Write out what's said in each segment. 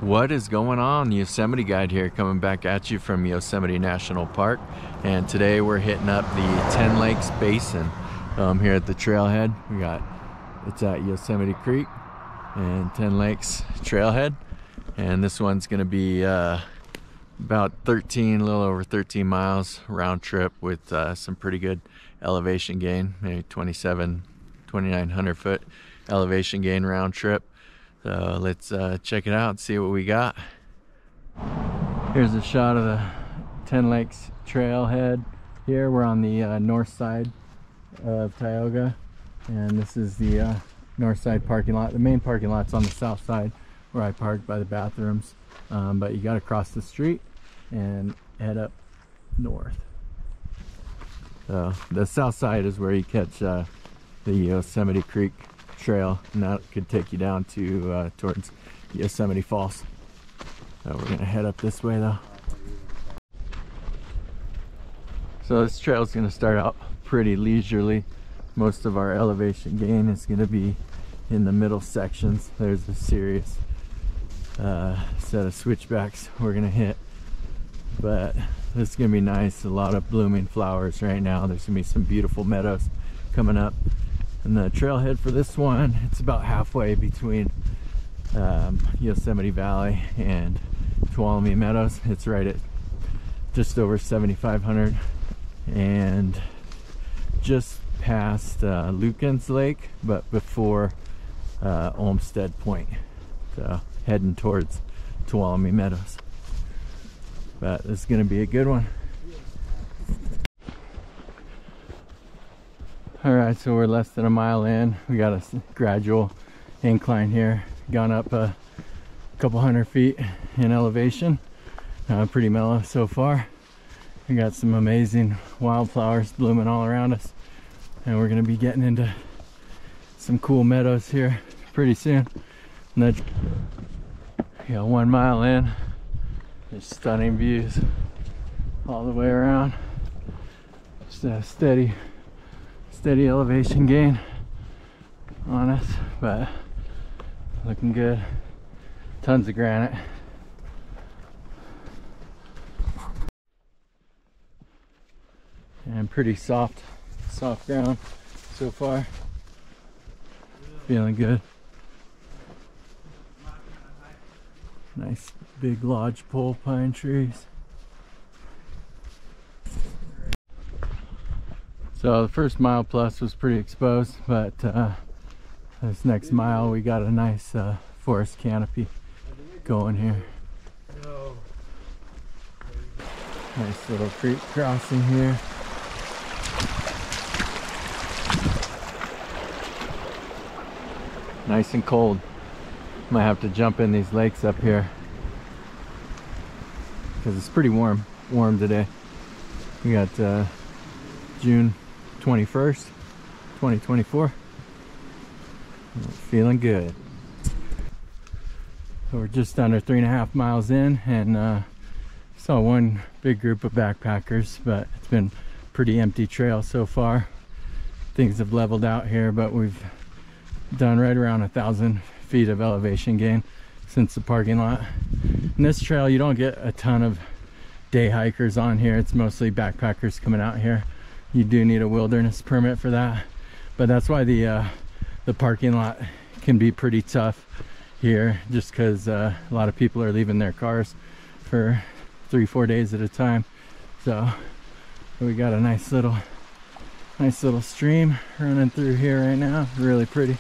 What is going on? Yosemite Guide here, coming back at you from Yosemite National Park, and today we're hitting up the 10 Lakes Basin here at the trailhead. It's at Yosemite Creek and 10 Lakes Trailhead, and this one's going to be about a little over 13 miles round trip with some pretty good elevation gain, maybe 2,900 foot elevation gain round trip. So let's check it out and see what we got. Here's a shot of the 10 Lakes Trailhead here. We're on the north side of Tioga, and this is the north side parking lot. The main parking lot's on the south side where I parked by the bathrooms, but you got to cross the street and head up north. So the south side is where you catch the Yosemite Creek trail, and that could take you down to towards Yosemite Falls. So we're gonna head up this way though. So this trail is gonna start out pretty leisurely. Most of our elevation gain is gonna be in the middle sections. There's a serious set of switchbacks we're gonna hit, but this is gonna be nice. A lot of blooming flowers right now. There's gonna be some beautiful meadows coming up. And the trailhead for this one, it's about halfway between Yosemite Valley and Tuolumne Meadows. It's right at just over 7,500 and just past Lukens Lake, but before Olmsted Point. So heading towards Tuolumne Meadows. But this is going to be a good one. Alright, so we're less than a mile in. We got a gradual incline here. Gone up a couple hundred feet in elevation. Pretty mellow so far. We got some amazing wildflowers blooming all around us. And we're going to be getting into some cool meadows here pretty soon. And then, 1 mile in. There's stunning views all the way around. Just a steady elevation gain on us, but looking good. Tons of granite. And pretty soft ground so far. Feeling good. Nice big lodgepole pine trees. So the first mile plus was pretty exposed, but this next mile we got a nice forest canopy going here. Nice little creek crossing here. Nice and cold. Might have to jump in these lakes up here because it's pretty warm today. We got June 21st, 2024. Feeling good. So we're just under 3.5 miles in, and saw one big group of backpackers, but it's been a pretty empty trail so far. Things have leveled out here, but we've done right around 1,000 feet of elevation gain since the parking lot. And this trail, you don't get a ton of day hikers on here. It's mostly backpackers coming out here. You do need a wilderness permit for that, but that's why the parking lot can be pretty tough here, just because a lot of people are leaving their cars for 3-4 days at a time. So we got a nice little stream running through here right now. Really pretty.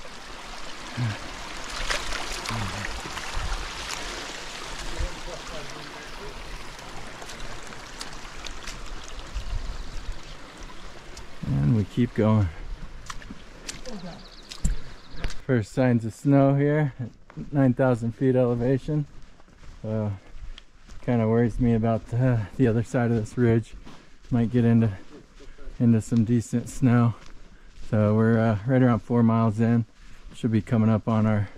And we keep going. First signs of snow here at 9,000 feet elevation. So kind of worries me about the other side of this ridge. Might get into some decent snow. So we're right around 4 miles in. Should be coming up on our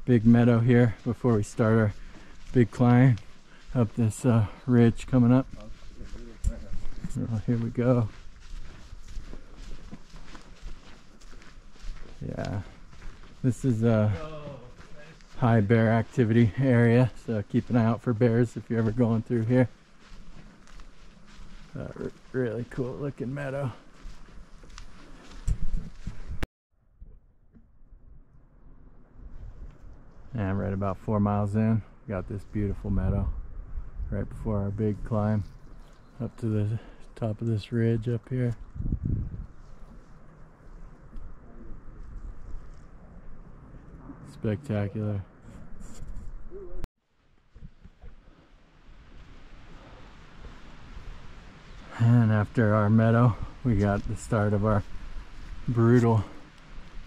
big meadow here before we start our big climb up this ridge coming up. So here we go. Yeah, this is high bear activity area, so keep an eye out for bears if you're ever going through here. Really cool looking meadow. And right about 4 miles in, we got this beautiful meadow right before our big climb up to the top of this ridge up here. Spectacular. And after our meadow, we got the start of our brutal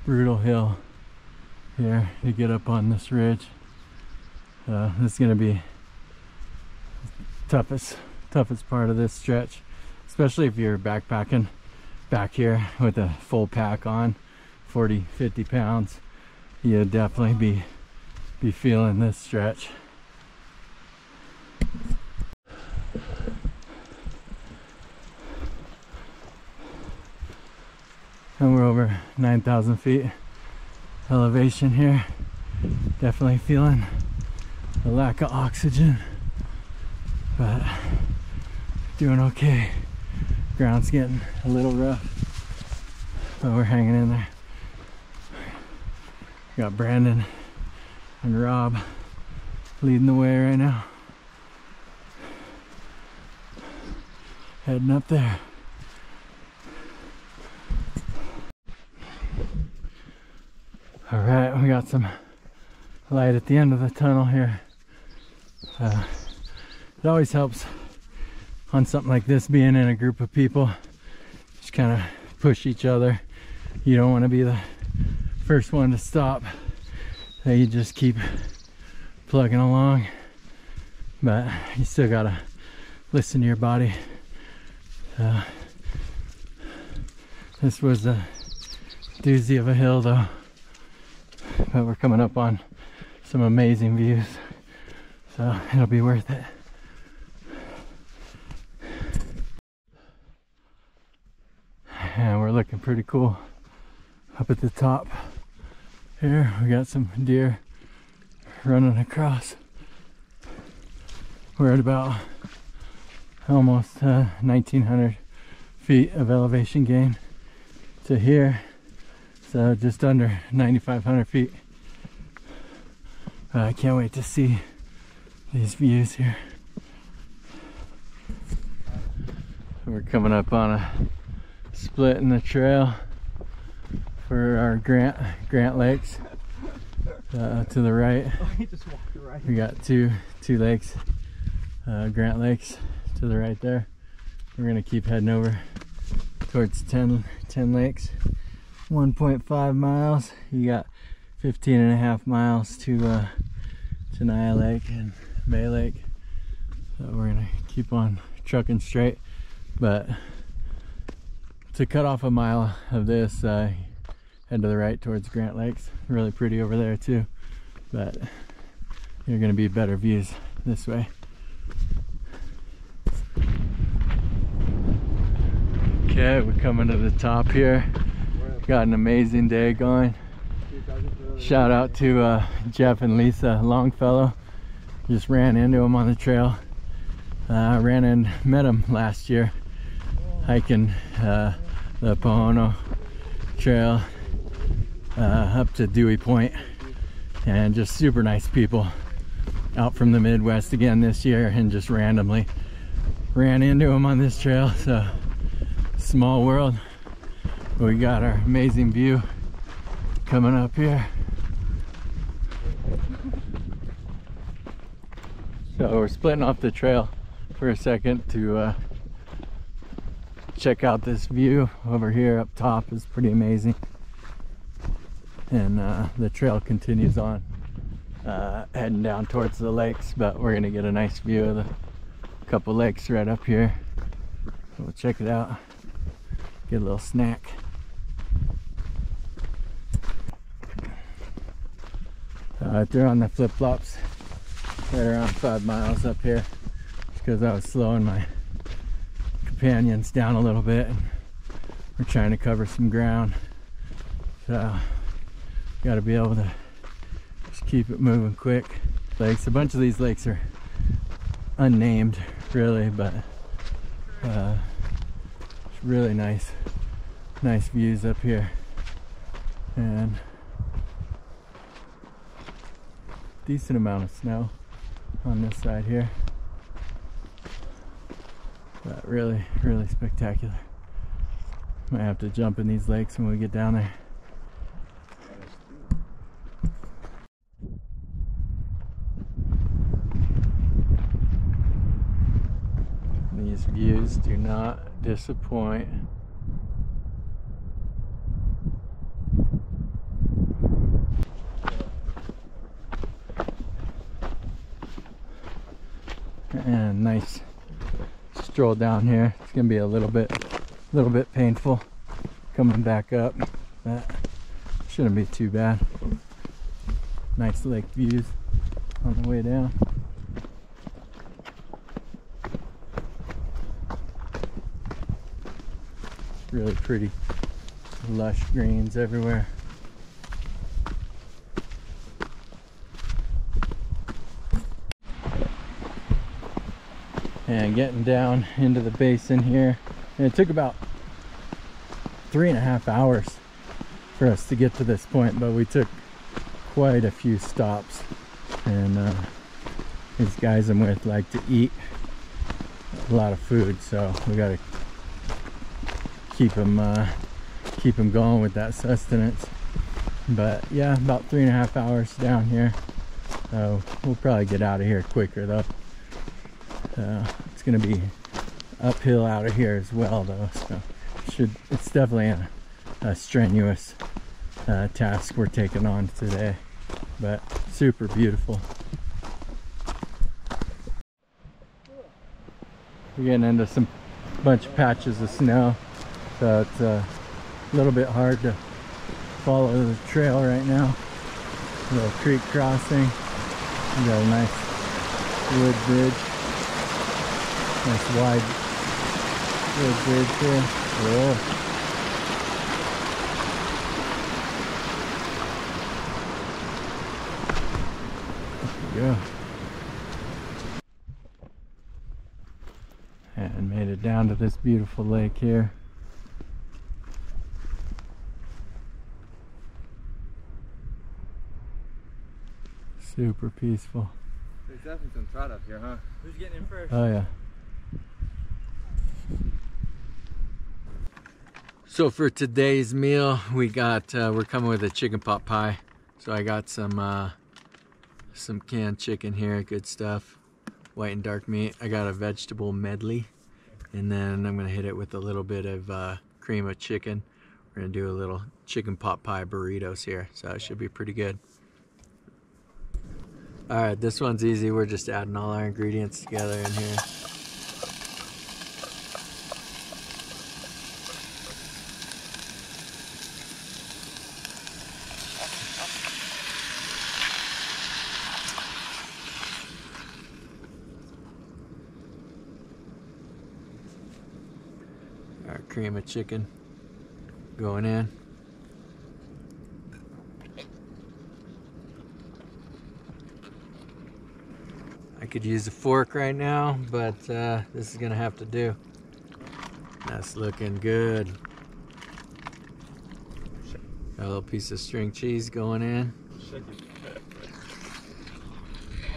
hill here to get up on this ridge. This is going to be toughest part of this stretch, especially if you're backpacking back here with a full pack on, 40-50 pounds. You'll definitely be feeling this stretch. And we're over 9,000 feet elevation here. Definitely feeling the lack of oxygen, but doing okay. Ground's getting a little rough, but we're hanging in there. Got Brandon and Rob leading the way right now. Heading up there. All right, we got some light at the end of the tunnel here. It always helps on something like this, being in a group of people. Just kind of push each other. You don't want to be the first one to stop. So you just keep plugging along, but you still gotta listen to your body. This was a doozy of a hill though, but we're coming up on some amazing views, so it'll be worth it. And we're looking pretty cool up at the top here. We got some deer running across. We're at about almost 1,900 feet of elevation gain to here, so just under 9,500 feet. I can't wait to see these views here. We're coming up on a split in the trail for our Grant Lakes. To the right, we got two lakes, Grant Lakes to the right there. We're gonna keep heading over towards 10 lakes. 1.5 miles. You got 15.5 miles to Tenaya Lake and May Lake. So we're gonna keep on trucking straight, but to cut off a mile of this, head to the right towards Grant Lakes. Really pretty over there too, but you're gonna be better views this way. Okay, we're coming to the top here. Got an amazing day going. Shout out to Jeff and Lisa Longfellow. Just ran into them on the trail. Ran and met them last year hiking the Pohono Trail up to Dewey Point, and just super nice people out from the Midwest again this year, and just randomly ran into them on this trail. So small world. We got our amazing view coming up here. So we're splitting off the trail for a second to check out this view over here up top. Is pretty amazing. And the trail continues on heading down towards the lakes, but we're gonna get a nice view of the couple lakes right up here. So we'll check it out, get a little snack. I threw on the flip-flops right around 5 miles up here because I was slowing my companions down a little bit, and we're trying to cover some ground. So got to be able to just Just keep it moving quick. Lakes, a bunch of these lakes are unnamed really, but it's really nice views up here, and decent amount of snow on this side here, but really spectacular. Might have to jump in these lakes when we get down there. These views do not disappoint. And nice stroll down here. It's gonna be a little bit painful coming back up, but shouldn't be too bad. Nice lake views on the way down. Really pretty, lush greens everywhere. And getting down into the basin here, and it took about 3.5 hours for us to get to this point, but we took quite a few stops, and these guys I'm with like to eat a lot of food, so we gotta keep them going with that sustenance. But yeah, about 3.5 hours down here, so we'll probably get out of here quicker though. It's gonna be uphill out of here as well though, so it's definitely a strenuous task we're taking on today, but super beautiful. We're getting into some bunch of patches of snow, so it's a little bit hard to follow the trail right now. A little creek crossing. We got a nice wood bridge. Nice wide wood bridge here. Whoa. There we go. And made it down to this beautiful lake here. Super peaceful. There's definitely some trout up here, huh? Who's getting in first? Oh yeah. So for today's meal, we got we're coming with a chicken pot pie. So I got some canned chicken here, good stuff, white and dark meat. I got a vegetable medley, and then I'm gonna hit it with a little bit of cream of chicken. We're gonna do a little chicken pot pie burritos here, so it should be pretty good. All right, this one's easy. We're just adding all our ingredients together in here. Our cream of chicken going in. I could use a fork right now, but this is gonna have to do. That's looking good. Got a little piece of string cheese going in.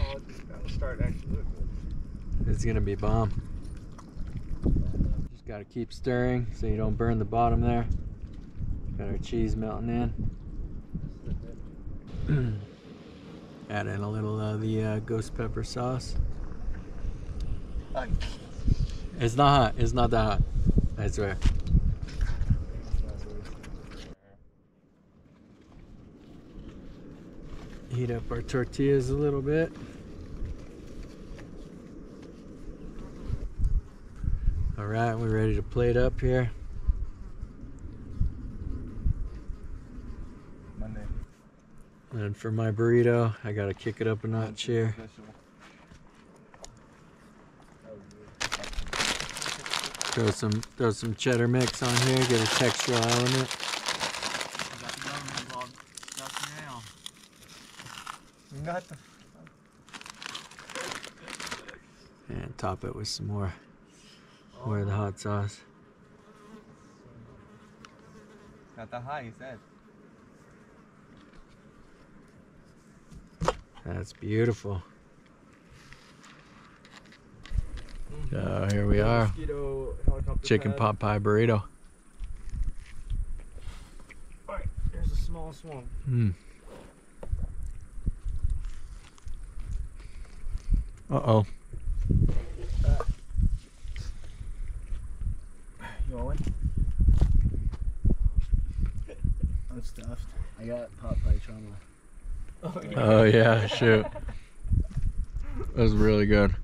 Oh, that'll start actually looking good. It's gonna be bomb. Just gotta keep stirring so you don't burn the bottom there. Got our cheese melting in. Add in a little of the ghost pepper sauce. It's not hot. It's not that hot, I swear. Heat up our tortillas a little bit. All right, we're ready to plate up here. And for my burrito, I gotta kick it up a notch here. Throw some cheddar mix on here, get a textural element. got the. And top it with some more of the hot sauce. Got the high, he said. That's beautiful. So here we are. Chicken pot pie burrito. Alright, there's the smallest one. Uh-oh. You want one? I'm stuffed. I got pot pie trauma. Oh yeah, shoot. That was really good.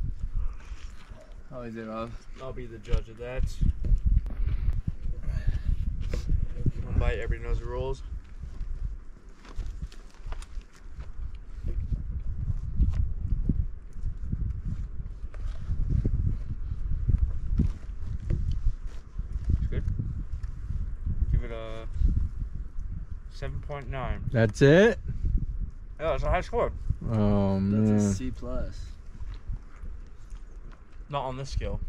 How is it, Rob? I'll be the judge of that. One bite, everybody knows the rules. It's good. Give it a 7.9. That's it? Yeah, it's a high score. Oh man. That's a C+. Not on this scale.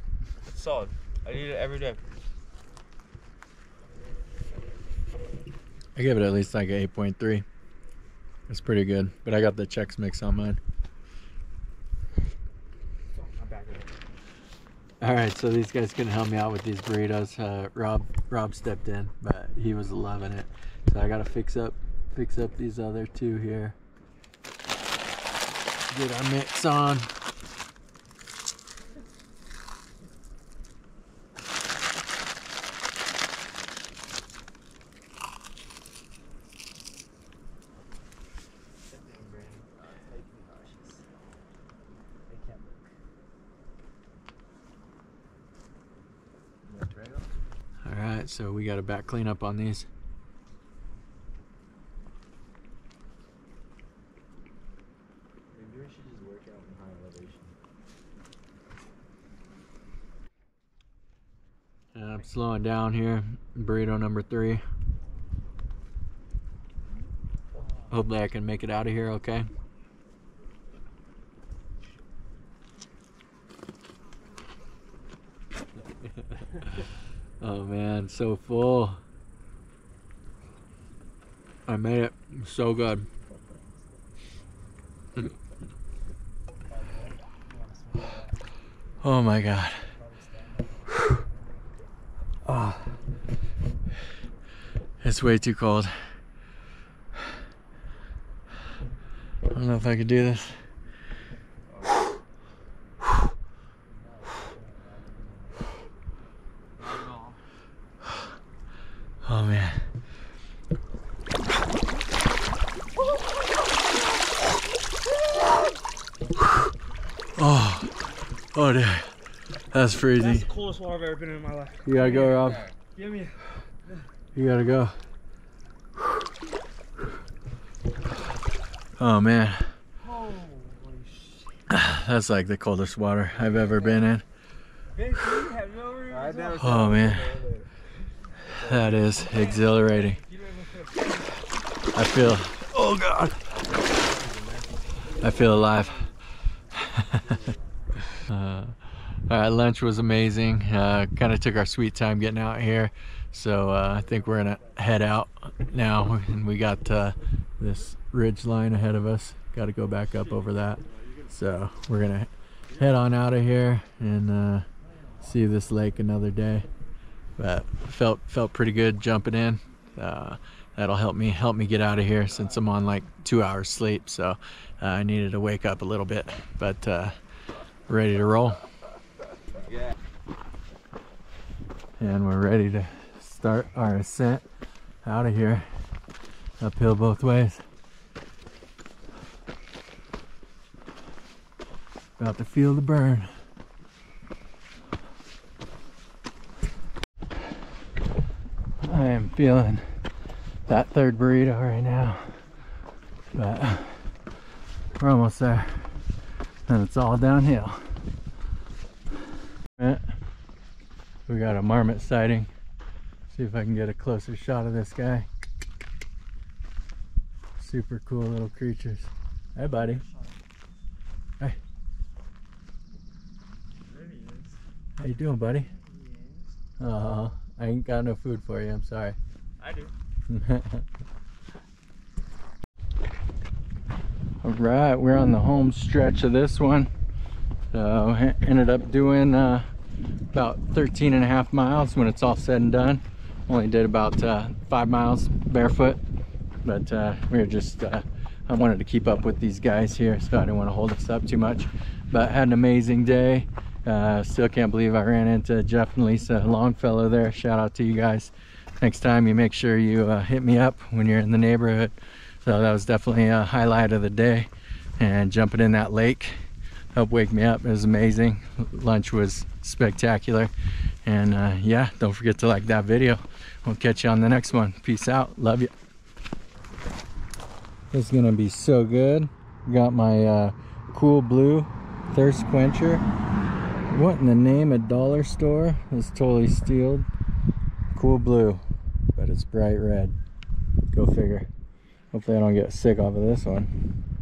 It's solid. I eat it every day. I give it at least like an 8.3. It's pretty good, but I got the Chex Mix on mine. I'm back with it. All right, so these guys couldn't help me out with these burritos. Rob stepped in, but he was loving it. So I gotta fix up these other two here. Get our mix on. All right, so we got a back cleanup on these. Maybe we should just work out in high elevation. And I'm slowing down here. Burrito number 3. Hopefully I can make it out of here okay. Oh man, so full. I made it. So good. Oh my god. Oh. It's way too cold. I don't know if I could do this. Oh man. Oh dude. That's freezing. That's the coldest water I've ever been in my life. You gotta go, Rob. Give me. You gotta go. Oh man. Holy shit. That's like the coldest water I've ever been in. Vince, you have no room. I've never Oh man. That is exhilarating. I feel, oh god. I feel alive. Alright, lunch was amazing. Kind of took our sweet time getting out here. So I think we're gonna head out now. And we got this ridge line ahead of us. Got to go back up over that. So we're gonna head on out of here and see this lake another day. But felt pretty good jumping in. That'll help me get out of here since I'm on like 2 hours sleep. So I needed to wake up a little bit, but ready to roll. Yeah. And we're ready to start our ascent out of here. Uphill both ways. About to feel the burn. I am feeling that third burrito right now, but we're almost there, and it's all downhill. We got a marmot sighting. See if I can get a closer shot of this guy. Super cool little creatures. Hey, buddy. Hey. There he is. How you doing, buddy? Yes. I ain't got no food for you. I'm sorry. I do. All right, we're on the home stretch of this one. So ended up doing about 13.5 miles when it's all said and done. Only did about 5 miles barefoot, but we were just I wanted to keep up with these guys here, so I didn't want to hold us up too much. But had an amazing day. Still can't believe I ran into Jeff and Lisa Longfellow there. Shout out to you guys. Next time you make sure you hit me up when you're in the neighborhood. So that was definitely a highlight of the day, and jumping in that lake helped wake me up. It was amazing. Lunch was spectacular, and yeah, don't forget to like that video. We'll catch you on the next one. Peace out. Love you. This is gonna be so good. Got my Cool Blue thirst quencher. What in the name of dollar store? It's totally sealed. Cool Blue, but it's bright red. Go figure. Hopefully I don't get sick off of this one.